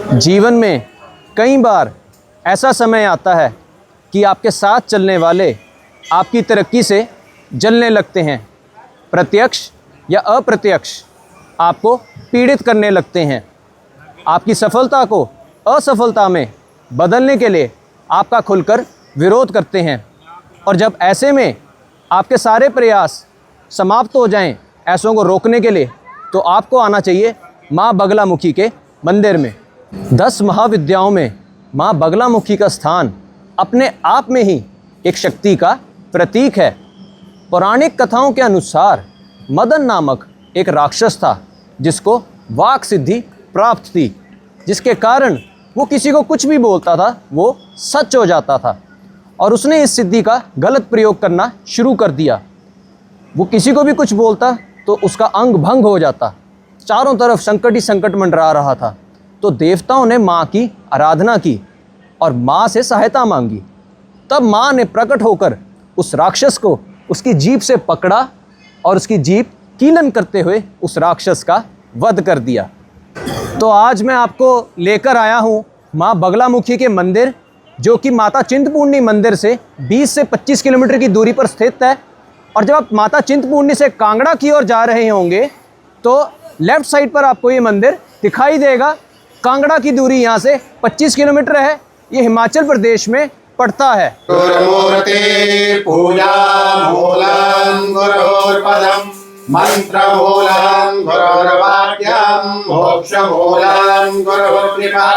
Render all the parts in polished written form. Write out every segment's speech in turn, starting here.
जीवन में कई बार ऐसा समय आता है कि आपके साथ चलने वाले आपकी तरक्की से जलने लगते हैं, प्रत्यक्ष या अप्रत्यक्ष आपको पीड़ित करने लगते हैं, आपकी सफलता को असफलता में बदलने के लिए आपका खुलकर विरोध करते हैं। और जब ऐसे में आपके सारे प्रयास समाप्त हो जाएं ऐसों को रोकने के लिए, तो आपको आना चाहिए माँ बगलामुखी के मंदिर में। 10 महाविद्याओं में माँ बगलामुखी का स्थान अपने आप में ही एक शक्ति का प्रतीक है। पौराणिक कथाओं के अनुसार मदन नामक एक राक्षस था जिसको वाक सिद्धि प्राप्त थी, जिसके कारण वो किसी को कुछ भी बोलता था वो सच हो जाता था। और उसने इस सिद्धि का गलत प्रयोग करना शुरू कर दिया। वो किसी को भी कुछ बोलता तो उसका अंग भंग हो जाता। चारों तरफ संकट ही संकट मंडरा रहा था। तो देवताओं ने माँ की आराधना की और माँ से सहायता मांगी। तब माँ ने प्रकट होकर उस राक्षस को उसकी जीभ से पकड़ा और उसकी जीभ कीलन करते हुए उस राक्षस का वध कर दिया। तो आज मैं आपको लेकर आया हूँ माँ बगलामुखी के मंदिर, जो कि माता चिंतपूर्णी मंदिर से 20 से 25 किलोमीटर की दूरी पर स्थित है। और जब आप माता चिंतपूर्णी से कांगड़ा की ओर जा रहे होंगे तो लेफ़्ट साइड पर आपको ये मंदिर दिखाई देगा। कांगड़ा की दूरी यहाँ से 25 किलोमीटर है। ये हिमाचल प्रदेश में पड़ता है। गुरुमूर्ते पूजा मूलम गुरुर्पदम मंत्र मूलम गुरुर्वाक्यम मोक्ष मूलम गुरुर्कृपा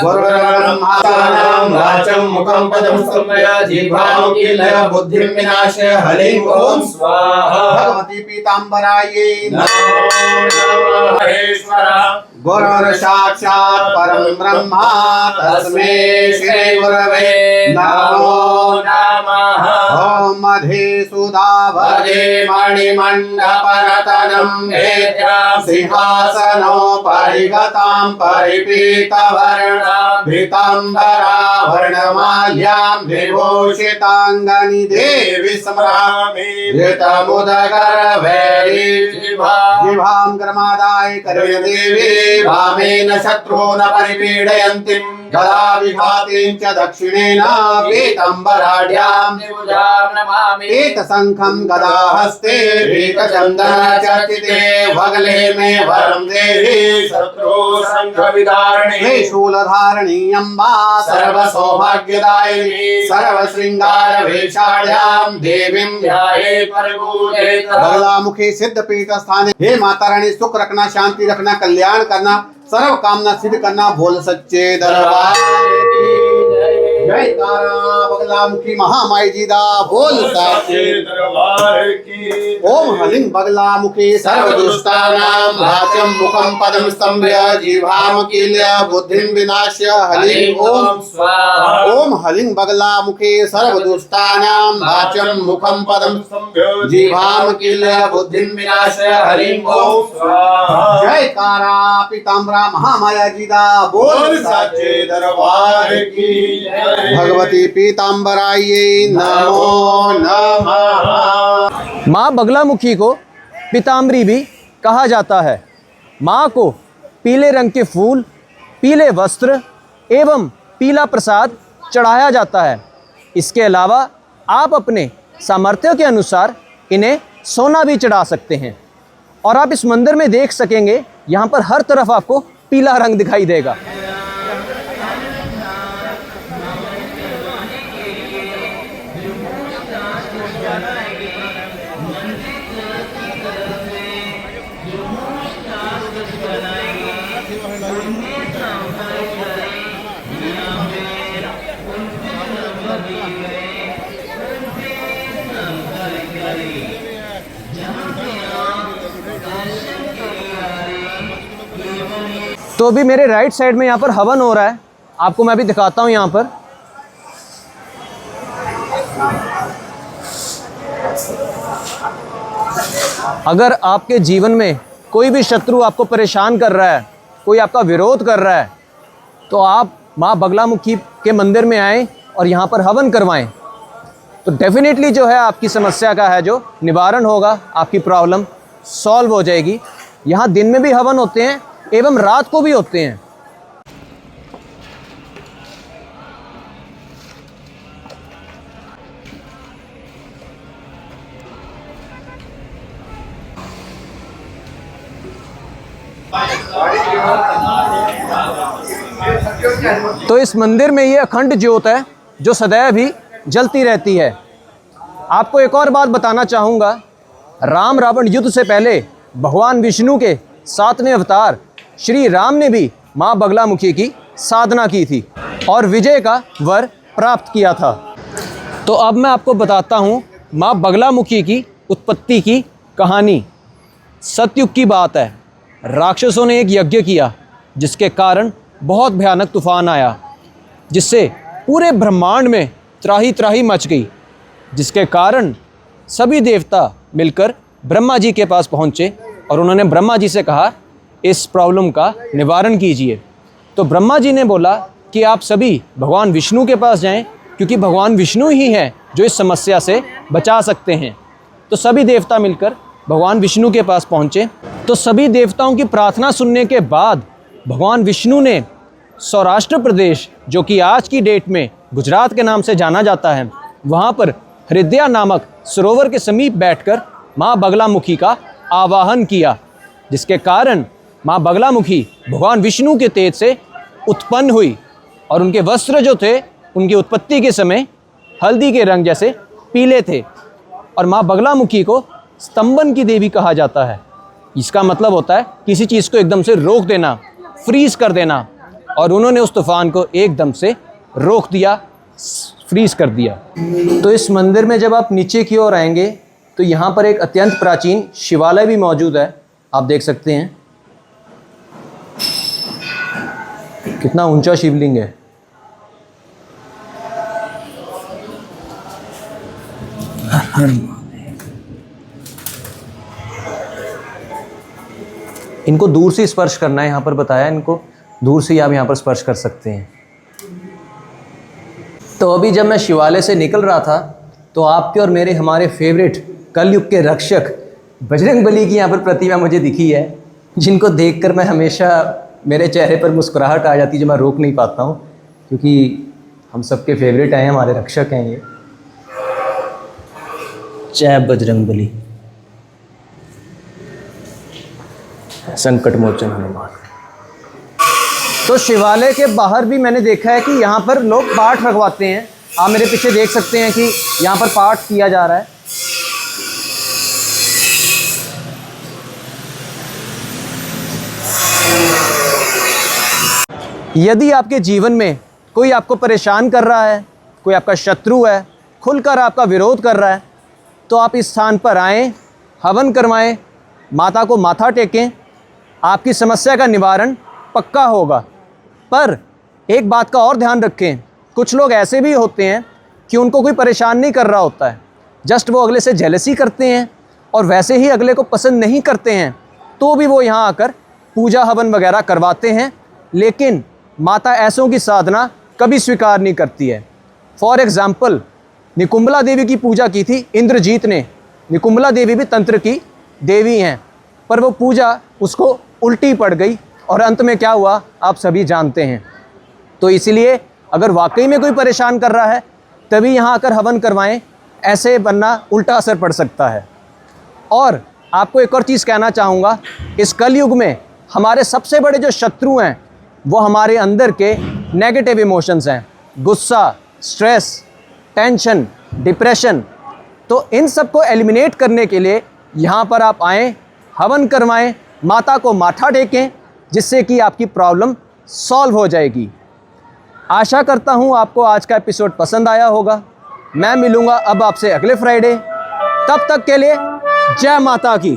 गुरुर्ब्रह्मानां वाचं मुखं पदं संमया जिह्वां कीलय बुद्धिं विनाशय हलिं ओम स्वाहा। भगवती पीताम्बरायै नमो महेश्वरा। गुरुर्साक्षात् परं ब्रह्मा तस्मै श्री गुरवे नमो नमः। ओम मधेसुधावरे मणिमण्डपरतनं वेद्यां सिंहासनोपरि गतां परिपीतवर्णाभिताम्बरावर्णमाल्यां विभूषिताङ्गनि देवी स्मरामि। ऋतमुदगर्भैरी जिह्वां क्रमादाय करोमि देवी वामेन शत्रून् परिपीडयन्तीं गदा विघातीं च दक्षिणेन पीताम्बराढ्यां नमामि। पीतशङ्खं गदाहस्ते पीतचन्दनचर्चिते वगले मे वरं देहि शत्रु संघविदारिणी। त्रिशूलधारिणी अम्बा सर्वसौभाग्यदायिनी सर्वशृङ्गारवेषाढ्यां देवीं ध्याये परिपूजयेत्। बगलामुखी सिद्धपीठ स्थाने हे माता रानी, सुख रखना, शांति रखना, कल्याण करना, सर्व कामना सिद्ध करना, बोल सच्चे दरबार की जय। तारा बगलामुखी महामाई जी दा बोल सच्चे दरबार की। ओम हलिं बगलामुखी सर्वदुष्टानां वाचं मुखं पदं स्तंभय जिह्वां कीलय बुद्धिं विनाश्य हलिं ओम स्वाहा। ओम हलिं बगलामुखी सर्वदुष्टानां वाचं मुखं पदं स्तंभय जिह्वां कीलय बुद्धिं विनाश्य हलिं ओम स्वाहा। जय तारा पीताम्बरा महामाया जी दा बोल सच्चे दरबार की। भगवती पीताम्बरायै नमो नमः। माँ बगलामुखी को पीताम्बरी भी कहा जाता है। माँ को पीले रंग के फूल, पीले वस्त्र एवं पीला प्रसाद चढ़ाया जाता है। इसके अलावा आप अपने सामर्थ्य के अनुसार इन्हें सोना भी चढ़ा सकते हैं। और आप इस मंदिर में देख सकेंगे, यहाँ पर हर तरफ आपको पीला रंग दिखाई देगा। तो अभी मेरे राइट साइड में यहाँ पर हवन हो रहा है, आपको मैं भी दिखाता हूँ। यहाँ पर अगर आपके जीवन में कोई भी शत्रु आपको परेशान कर रहा है, कोई आपका विरोध कर रहा है, तो आप माँ बगलामुखी के मंदिर में आएँ और यहाँ पर हवन करवाएं। तो डेफिनेटली जो है आपकी समस्या का है जो निवारण होगा, आपकी प्रॉब्लम सॉल्व हो जाएगी। यहाँ दिन में भी हवन होते हैं एवं रात को भी होते हैं। तो इस मंदिर में ये अखंड ज्योत है जो सदैव ही जलती रहती है। आपको एक और बात बताना चाहूँगा, राम रावण युद्ध से पहले भगवान विष्णु के 7वें अवतार श्री राम ने भी माँ बगलामुखी की साधना की थी और विजय का वर प्राप्त किया था। तो अब मैं आपको बताता हूँ माँ बगलामुखी की उत्पत्ति की कहानी। सतयुग की बात है, राक्षसों ने एक यज्ञ किया जिसके कारण बहुत भयानक तूफान आया, जिससे पूरे ब्रह्मांड में त्राही त्राही मच गई, जिसके कारण सभी देवता मिलकर ब्रह्मा जी के पास पहुँचे और उन्होंने ब्रह्मा जी से कहा इस प्रॉब्लम का निवारण कीजिए। तो ब्रह्मा जी ने बोला कि आप सभी भगवान विष्णु के पास जाएं, क्योंकि भगवान विष्णु ही हैं जो इस समस्या से बचा सकते हैं। तो सभी देवता मिलकर भगवान विष्णु के पास पहुँचे। तो सभी देवताओं की प्रार्थना सुनने के बाद भगवान विष्णु ने सौराष्ट्र प्रदेश, जो कि आज की डेट में गुजरात के नाम से जाना जाता है, वहाँ पर हृदया नामक सरोवर के समीप बैठकर माँ बगलामुखी का आवाहन किया, जिसके कारण माँ बगलामुखी भगवान विष्णु के तेज से उत्पन्न हुई और उनके वस्त्र जो थे उनकी उत्पत्ति के समय हल्दी के रंग जैसे पीले थे। और माँ बगलामुखी को स्तंभन की देवी कहा जाता है। इसका मतलब होता है किसी चीज़ को एकदम से रोक देना, फ्रीज कर देना, और उन्होंने उस तूफान को एकदम से रोक दिया, फ्रीज कर दिया। तो इस मंदिर में जब आप नीचे की ओर आएंगे तो यहाँ पर एक अत्यंत प्राचीन शिवालय भी मौजूद है, आप देख सकते हैं कितना ऊंचा शिवलिंग है। इनको दूर से स्पर्श करना है, यहाँ पर बताया इनको दूर से ही आप यहाँ पर स्पर्श कर सकते हैं। तो अभी जब मैं शिवालय से निकल रहा था तो आपके और मेरे हमारे फेवरेट कलयुग के रक्षक बजरंगबली की यहाँ पर प्रतिमा मुझे दिखी है, जिनको देखकर मैं हमेशा मेरे चेहरे पर मुस्कुराहट आ जाती है जो मैं रोक नहीं पाता हूँ, क्योंकि हम सबके फेवरेट हैं, हमारे रक्षक हैं ये। जय बजरंगबली, संकट मोचन हनुमान। तो शिवालय के बाहर भी मैंने देखा है कि यहाँ पर लोग पाठ रखवाते हैं। आप मेरे पीछे देख सकते हैं कि यहाँ पर पाठ किया जा रहा है। यदि आपके जीवन में कोई आपको परेशान कर रहा है, कोई आपका शत्रु है, खुलकर आपका विरोध कर रहा है, तो आप इस स्थान पर आएं, हवन करवाएं, माता को माथा टेकें, आपकी समस्या का निवारण पक्का होगा। पर एक बात का और ध्यान रखें, कुछ लोग ऐसे भी होते हैं कि उनको कोई परेशान नहीं कर रहा होता है, जस्ट वो अगले से जेलसी करते हैं और वैसे ही अगले को पसंद नहीं करते हैं, तो भी वो यहाँ आकर पूजा हवन वगैरह करवाते हैं, लेकिन माता ऐसों की साधना कभी स्वीकार नहीं करती है। फॉर एग्ज़ाम्पल, निकुंबला देवी की पूजा की थी इंद्रजीत ने। निकुंबला देवी भी तंत्र की देवी हैं, पर वो पूजा उसको उल्टी पड़ गई और अंत में क्या हुआ आप सभी जानते हैं। तो इसीलिए अगर वाकई में कोई परेशान कर रहा है तभी यहाँ आकर हवन करवाएं, ऐसे बनना उल्टा असर पड़ सकता है। और आपको एक और चीज़ कहना चाहूँगा, इस कलयुग में हमारे सबसे बड़े जो शत्रु हैं वो हमारे अंदर के नेगेटिव इमोशंस हैं, गुस्सा, स्ट्रेस, टेंशन, डिप्रेशन। तो इन सब को एलिमिनेट करने के लिए यहाँ पर आप आएँ, हवन करवाएं, माता को माथा टेकें, जिससे कि आपकी प्रॉब्लम सॉल्व हो जाएगी। आशा करता हूँ आपको आज का एपिसोड पसंद आया होगा। मैं मिलूँगा अब आपसे अगले फ्राइडे, तब तक के लिए जय माता की।